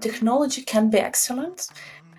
Technology can be excellent.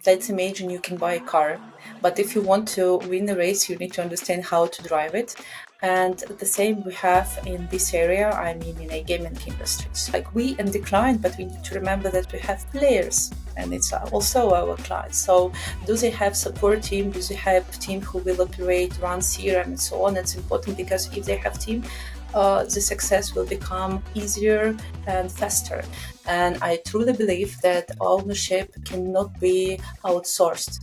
Let's imagine you can buy a car, but if you want to win a race, you need to understand how to drive it. And the same we have in this area, I mean, in a gaming industry. It's like we and the client, but we need to remember that we have players and it's also our clients. So do they have support team? Do they have team who will operate, run CRM and so on? It's important because if they have team, the success will become easier and faster. And I truly believe that ownership cannot be outsourced.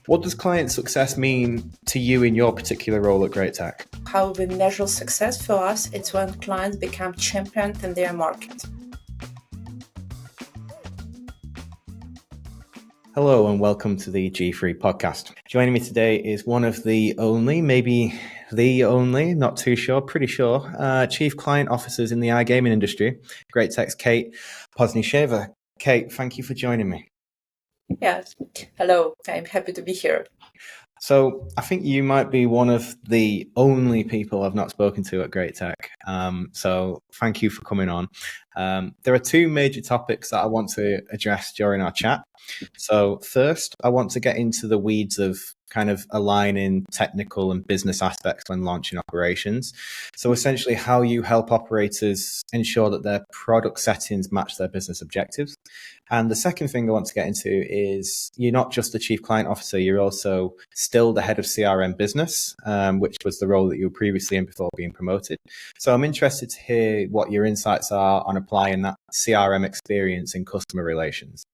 What does client success mean to you in your particular role at Great Tech? How we measure success for us, it's when clients become champions in their market. Hello and welcome to the G3 podcast. Joining me today is one of the only, maybe the only, not too sure, pretty sure, chief client officers in the iGaming industry, Great Tech's Kate Pozdnysheva. Kate, thank you for joining me. Yes, hello, I'm happy to be here. So I think you might be one of the only people I've not spoken to at Great Tech. So thank you for coming on. There are two major topics that I want to address during our chat. So first, I want to get into the weeds of kind of aligning technical and business aspects when launching operations. So essentially how you help operators ensure that their product settings match their business objectives. And the second thing I want to get into is you're not just the chief client officer, you're also still the head of CRM business, which was the role that you were previously in before being promoted. So I'm interested to hear what your insights are on applying that CRM experience in customer relations.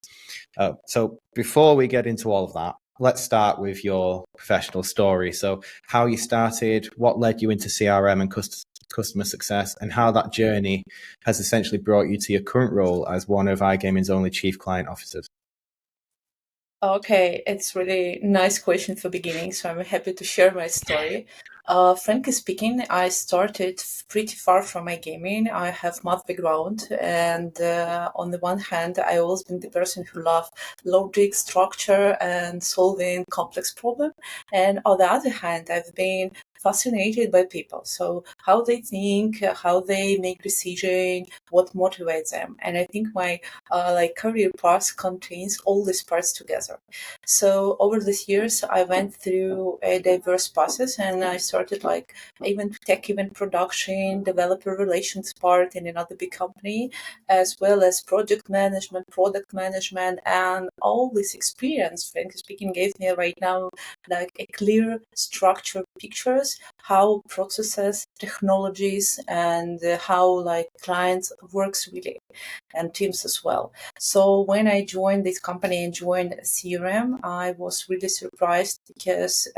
So before we get into all of that, let's start with your professional story. So how you started, what led you into CRM and customer success, and how that journey has essentially brought you to your current role as one of iGaming's only chief client officers. Okay, it's really nice question for beginning, so I'm happy to share my story. Frankly speaking, I started pretty far from my gaming. I have math background, and on the one hand, I always been the person who loved logic, structure, and solving complex problems. And on the other hand, I've been fascinated by people. So how they think, how they make decisions, what motivates them. And I think my career path contains all these parts together. So over these years, I went through a diverse process, and I started like even tech event production, developer relations part in another big company, as well as project management, product management, and all this experience, frankly speaking, gave me right now like a clear structured pictures how processes, technologies, and how like clients works really, and teams as well. So when I joined this company and joined CRM, I was really surprised because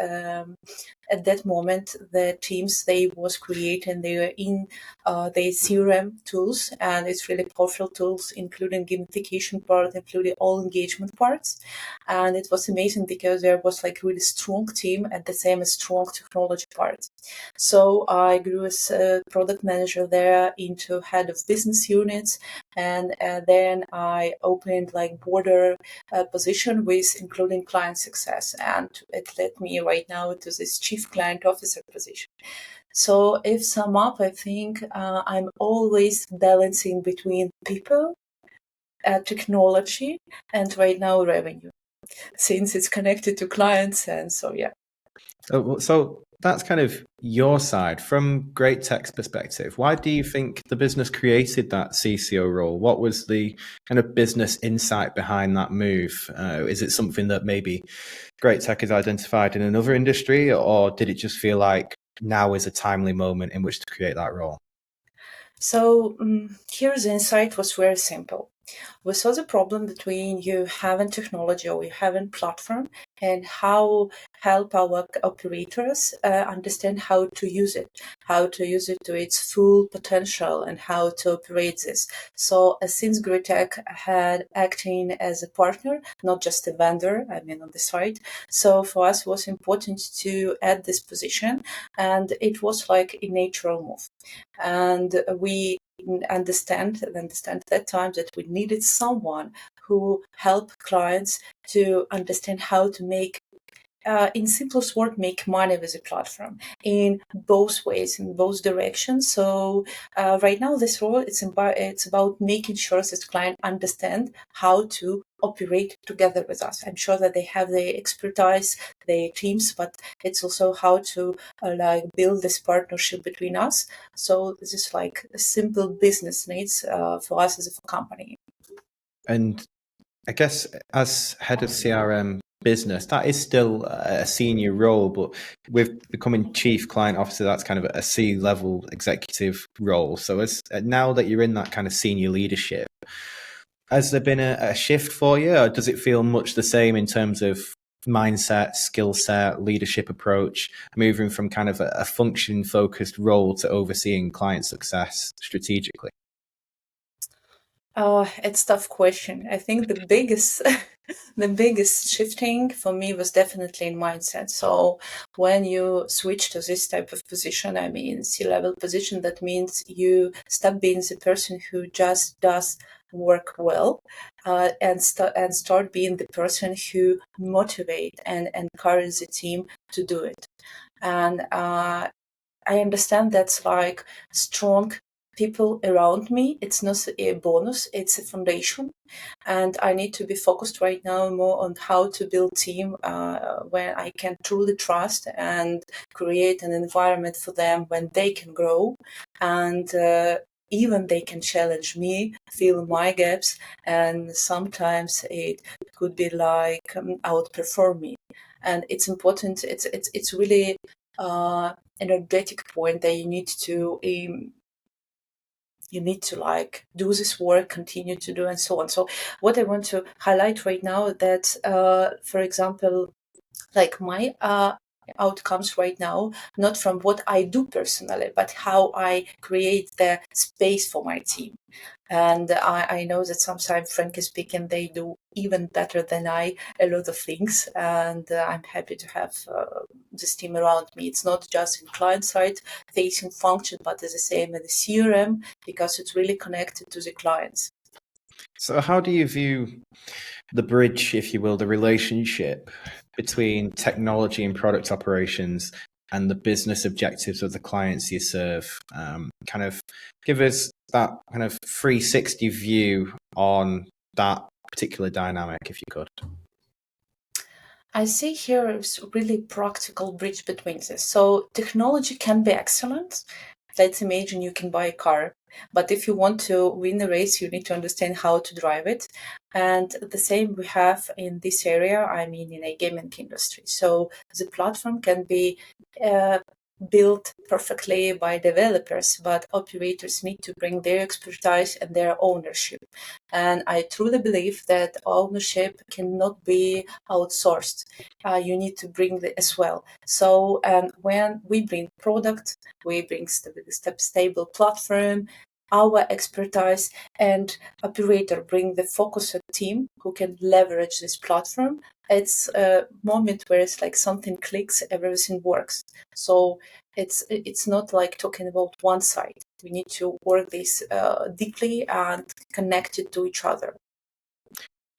at that moment the teams they was creating, they were in the CRM tools, and it's really powerful tools, including gamification part, including all engagement parts. And it was amazing because there was like really strong team and the same as strong technology part. So I grew as a product manager there into head of business units, and then I opened like border position with including client success, and it led me right now to this chief client officer position. So if sum up, I think I'm always balancing between people, technology, and right now revenue, since it's connected to clients, and so yeah. So that's kind of your side. From Great Tech's perspective, why do you think the business created that CCO role? What was the kind of business insight behind that move? Is it something that maybe Great Tech has identified in another industry, or did it just feel like now is a timely moment in which to create that role? So here the insight was very simple. We saw the problem between you having technology or you having platform and how help our operators understand how to use it to its full potential and how to operate this. So since Great Tech had acting as a partner, not just a vendor, I mean on the side. So for us it was important to add this position, and it was like a natural move. And we understand at that time that we needed someone who helped clients to understand how to make in simplest word, make money with the platform in both ways, in both directions. So right now, this role it's about making sure that client understand how to operate together with us. I'm sure that they have the expertise, their teams, but it's also how to like build this partnership between us. So this is like a simple business needs for us as a company. And I guess as head of CRM business, that is still a senior role, but with becoming chief client officer, that's kind of a C-level executive role. So as now that you're in that kind of senior leadership, has there been a shift for you, or does it feel much the same in terms of mindset, skill set, leadership approach, moving from kind of a function focused role to overseeing client success strategically? It's a tough question. I think the biggest the biggest shifting for me was definitely in mindset. So when you switch to this type of position, I mean C-level position, that means you stop being the person who just does work well, and start being the person who motivate and encourage the team to do it. And I understand that's like strong people around me. It's not a bonus, it's a foundation. And I need to be focused right now more on how to build team where I can truly trust and create an environment for them when they can grow and even they can challenge me, fill my gaps, and sometimes it could be like outperform me. And it's important. It's really energetic point that you need to like do this work, continue to do, and so on. So what I want to highlight right now that, for example, like my outcomes right now, not from what I do personally, but how I create the space for my team. And I know that sometimes, frankly speaking, they do even better than I a lot of things. And I'm happy to have this team around me. It's not just in client side facing function, but it's the same in the CRM because it's really connected to the clients. So how do you view the bridge, if you will, the relationship between technology and product operations and the business objectives of the clients you serve? Kind of give us that kind of 360 view on that particular dynamic, if you could. I see here is really practical bridge between this. So technology can be excellent. Let's imagine you can buy a car, but if you want to win a race, you need to understand how to drive it. And the same we have in this area, I mean, in a gaming industry. So the platform can be uh, built perfectly by developers, but operators need to bring their expertise and their ownership. And I truly believe that ownership cannot be outsourced. You need to bring it as well. So when we bring product, we bring stable platform, our expertise, and operator bring the focused team who can leverage this platform. It's a moment where it's like something clicks, everything works. So it's not like talking about one side. We need to work this deeply and connect it to each other.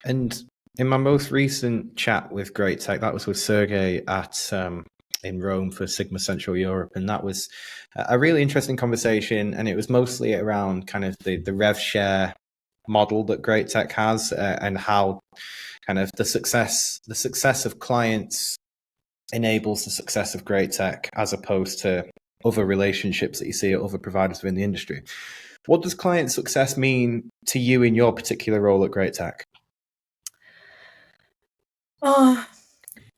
And in my most recent chat with Great Tech, that was with Sergey at in Rome for Sigma Central Europe, and that was a really interesting conversation. And it was mostly around kind of the rev share model that Great Tech has, and how kind of the success of clients enables the success of Great Tech, as opposed to other relationships that you see at other providers within the industry. What does client success mean to you in your particular role at Great Tech?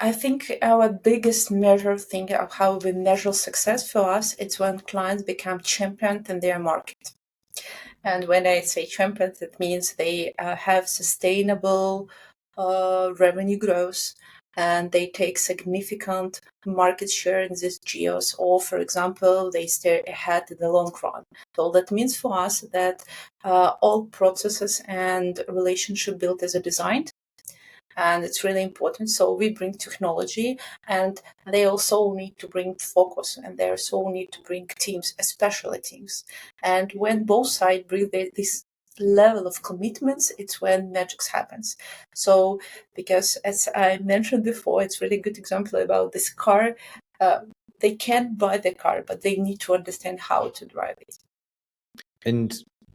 I think our biggest measure thing of how we measure success for us is when clients become champions in their market. And when I say champions, it means they have sustainable revenue growth and they take significant market share in these geos, or for example, they stay ahead in the long run. So that means for us that all processes and relationship built as a design, and it's really important. So we bring technology, and they also need to bring focus, and they also need to bring teams, especially teams. And when both sides bring this level of commitments, it's when magic happens. So, because as I mentioned before, it's really good example about this car. They can buy the car, but they need to understand how to drive it. And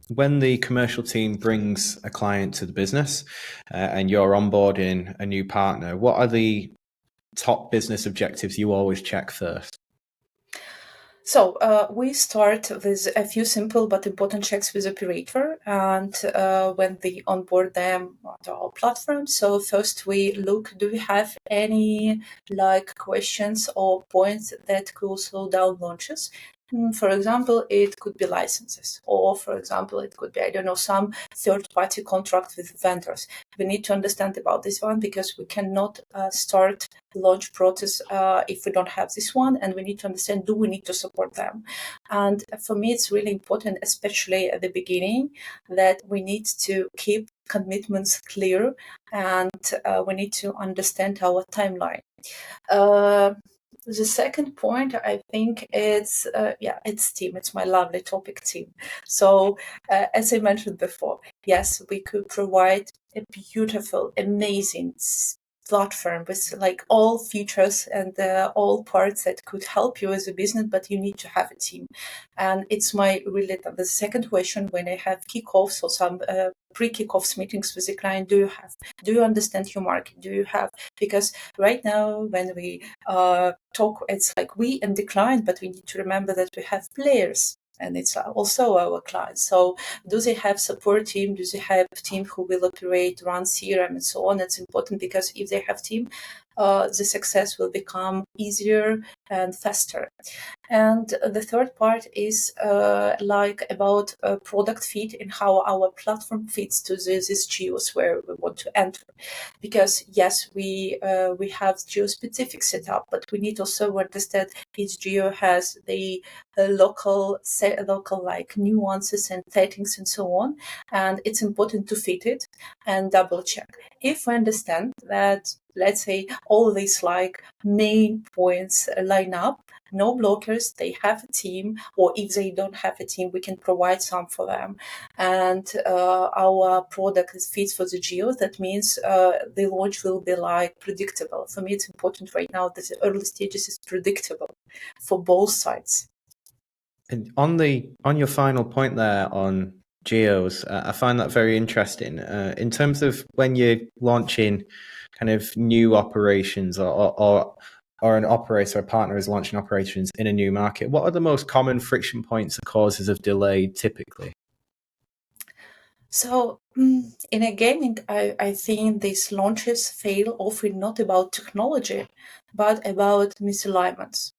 when the commercial team brings a client to the business and you're onboarding a new partner, what are the top business objectives you always check first? So we start with a few simple but important checks with operator, and when we onboard them onto our platform. So first we look, do we have any like questions or points that could slow down launches? For example, it could be licenses, or for example, it could be, I don't know, some third-party contract with vendors. We need to understand about this one because we cannot start launch process if we don't have this one, and we need to understand, do we need to support them? And for me, it's really important, especially at the beginning, that we need to keep commitments clear, and we need to understand our timeline. The second point, I think, is it's team. It's my lovely topic, team. So, as I mentioned before, yes, we could provide a beautiful, amazing platform with like all features and all parts that could help you as a business, but you need to have a team. And it's my really the second question when I have kickoffs or some pre-kickoffs meetings with the client. Do you understand your market? Do you have, because right now when we talk, it's like we and the client, but we need to remember that we have players and it's also our clients. So do they have support team? Do they have team who will operate, run CRM and so on? It's important because if they have team, the success will become easier and faster. And the third part is like about product fit and how our platform fits to these geos where we want to enter. Because yes, we have geo-specific setup, but we need also to understand each geo has the local like nuances and settings and so on, and it's important to fit it and double check. If we understand that, let's say, all these like main points line up, no blockers, they have a team, or if they don't have a team, we can provide some for them. And our product is fits for the geos. That means the launch will be like predictable. For me, it's important right now that the early stages is predictable for both sides. And on your final point there on geos, I find that very interesting. In terms of when you're launching kind of new operations or an operator or partner is launching operations in a new market, what are the most common friction points or causes of delay typically? So in a gaming, I think these launches fail often not about technology, but about misalignments.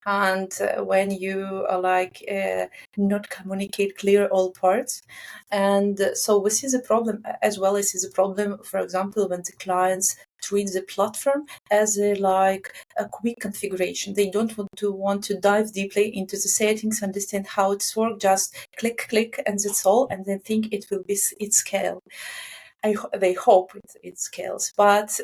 And when you not communicate clear all parts, and so this is a problem, as well as is a problem, for example, when the clients treat the platform as a quick configuration. They don't want to dive deeply into the settings, understand how it's work, just click and that's all, and then think it will be its scale. They hope it scales, but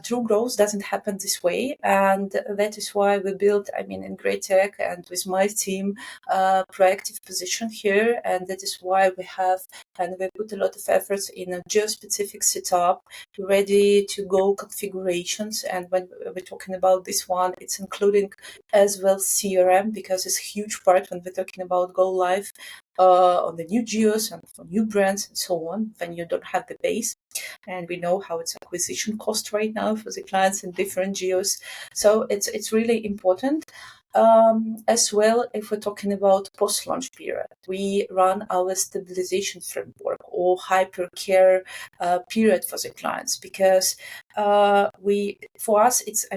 true growth doesn't happen this way, and that is why we built, I mean, in Great Tech and with my team, proactive position here, and that is why we have and we put a lot of efforts in a geo-specific setup, ready to go configurations, and when we're talking about this one, it's including as well CRM because it's a huge part when we're talking about go live on the new geos and for new brands and so on when you don't have the base. And we know how it's acquisition cost right now for the clients in different geos. So it's really important. As well, if we're talking about post-launch period, we run our stabilization framework or hypercare period for the clients because for us it's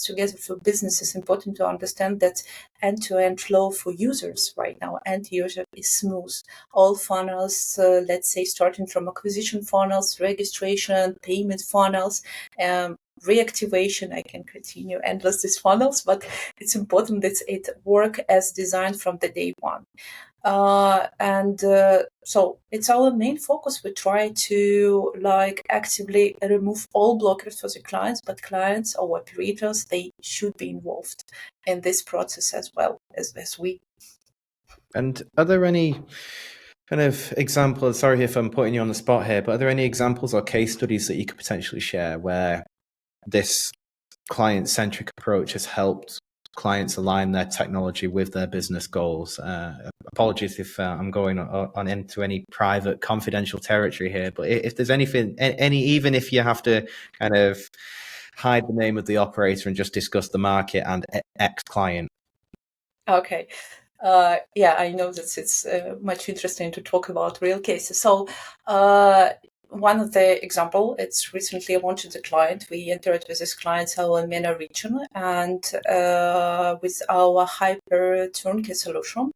together for business. It's important to understand that end-to-end flow for users right now. End user is smooth. All funnels, let's say, starting from acquisition funnels, registration, payment funnels. Reactivation, I can continue endless these funnels, but it's important that it work as designed from the day one. So it's our main focus. We try to actively remove all blockers for the clients, but clients or operators, they should be involved in this process as well as we. And are there any kind of examples? Sorry if I'm putting you on the spot here, but are there any examples or case studies that you could potentially share where this client-centric approach has helped clients align their technology with their business goals? Apologies if I'm going on into any private, confidential territory here, but if there's anything, even if you have to kind of hide the name of the operator and just discuss the market and X client. Okay. Yeah, I know that it's much interesting to talk about real cases. So one of the example, it's recently launched a client. We entered with this client our MENA region and with our hyper turnkey solution,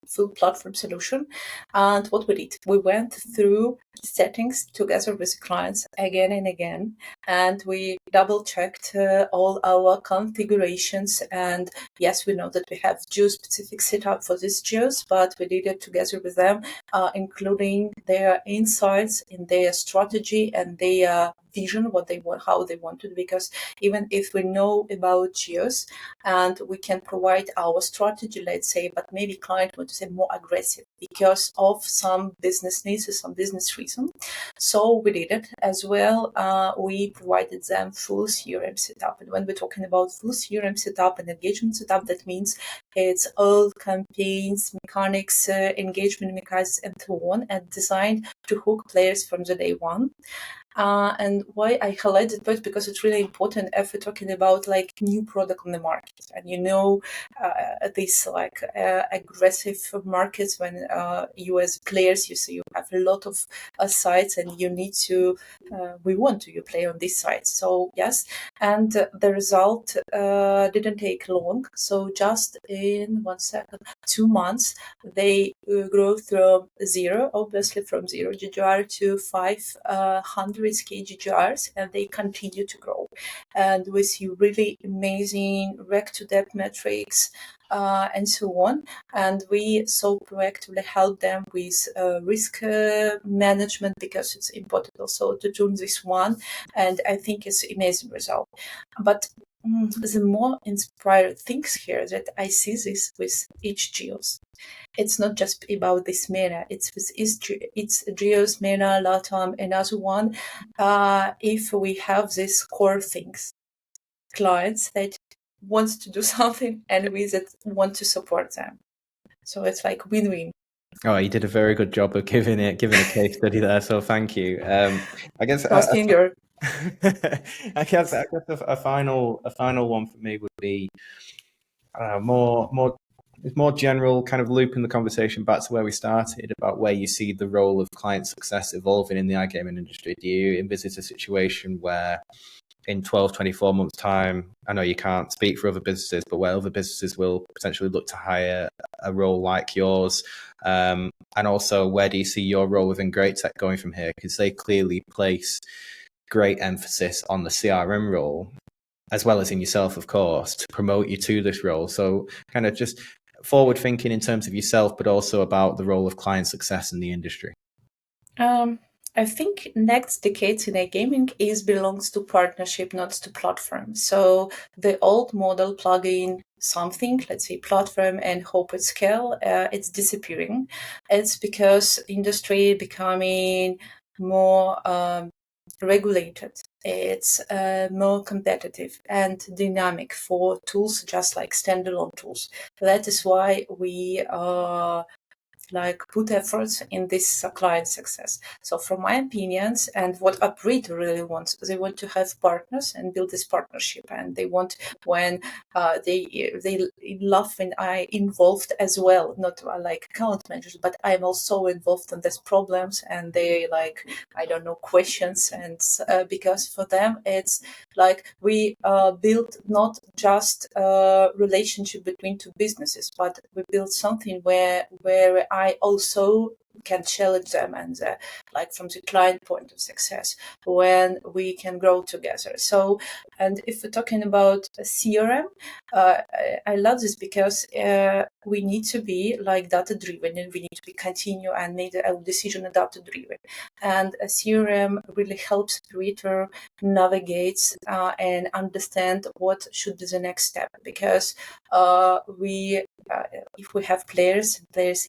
full platform solution. And what we did, we went through settings together with clients again and again, and we double checked all our configurations. And yes, we know that we have geo specific setup for these geos, but we did it together with them, including their insights in their strategy and their vision, what they want, how they want it. Because even if we know about geos and we can provide our strategy, let's say, but maybe client wants to say more aggressive because of some business needs or some business reason. So we did it as well. We provided them full CRM setup. And when we're talking about full CRM setup and engagement setup, that means it's all campaigns, mechanics, engagement mechanics, and so on, and designed to hook players from the day one. And why I highlighted both, because it's really important if we're talking about like new product on the market, and these like aggressive markets when you as players, you see you have a lot of sites and you need to we want to you play on these sites. So yes, and the result didn't take long. So just in 2 months, they grew from zero, obviously from zero GGR to 500 KGGRs, and they continue to grow. And we see really amazing rec to depth metrics and so on. And we so proactively help them with risk management, because it's important also to tune this one. And I think it's amazing result. But the more inspired things here that I see this with each geos. It's not just about this MENA, it's with it's geos, MENA, LATAM, another one. If we have these core things, clients that wants to do something and we that want to support them. So it's like win-win. Oh, you did a very good job of giving a case study there. So thank you. I guess Cross finger. I guess a final one for me would be more general, kind of looping the conversation back to where we started about where you see the role of client success evolving in the iGaming industry. Do you envisage a situation where in 12, 24 months time, I know you can't speak for other businesses, but where other businesses will potentially look to hire a role like yours? And also, where do you see your role within Great Tech going from here? Because they clearly place great emphasis on the CRM role, as well as in yourself, of course, to promote you to this role. So kind of just forward thinking in terms of yourself, but also about the role of client success in the industry. I think next decade in iGaming belongs to partnership, not to platform. So the old model plug in something, let's say platform, and hope it scale, it's disappearing. It's because industry becoming more regulated. It's more competitive and dynamic for tools, just like standalone tools. That is why we put efforts in this client success. So from my opinions, and what operator really wants, they want to have partners and build this partnership, and they want when they love when I involved as well, not like account managers, but I'm also involved in these problems, and they like, I don't know, questions, and because for them it's like we build not just a relationship between two businesses, but we build something where I also can challenge them, and like from the client point of success, when we can grow together. So, and if we're talking about CRM, I love this because we need to be like data driven, and we need to be continue and make our decision data driven. And a CRM really helps creator navigate and understand what should be the next step, because we if we have players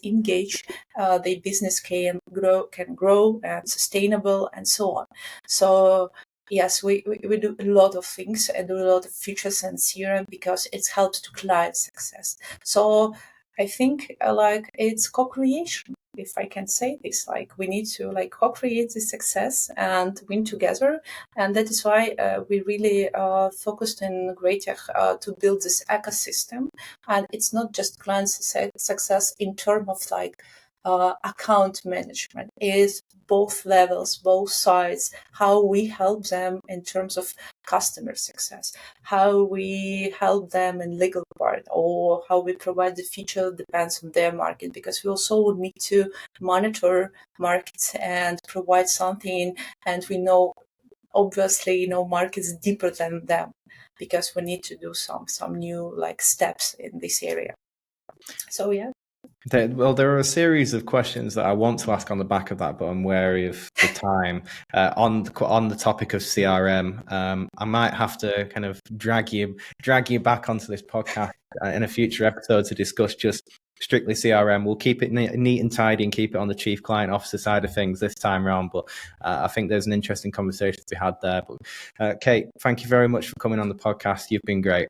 engage, their business can grow and sustainable and so on. So yes, we do a lot of things and do a lot of features and CRM because it helps to client success. So I think like it's co-creation, if I can say this. Like we need to like co-create this success and win together, and that is why we really focused in Great Tech to build this ecosystem. And it's not just client success in terms of like account management, is both levels, both sides, how we help them in terms of customer success, how we help them in legal part, or how we provide the feature depends on their market, because we also need to monitor markets and provide something, and we know obviously markets deeper than them, because we need to do some new like steps in this area. So yeah. There are a series of questions that I want to ask on the back of that, but I'm wary of the time. On the topic of CRM, I might have to kind of drag you back onto this podcast in a future episode to discuss just strictly CRM. We'll keep it neat and tidy and keep it on the chief client officer side of things this time around. But I think there's an interesting conversation to be had there. But Kate, thank you very much for coming on the podcast. You've been great.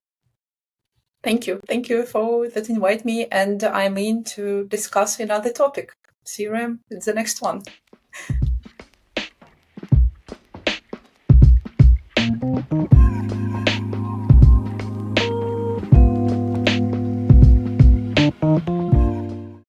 Thank you for that invite me, and I'm in to discuss another topic. CRM is the next one.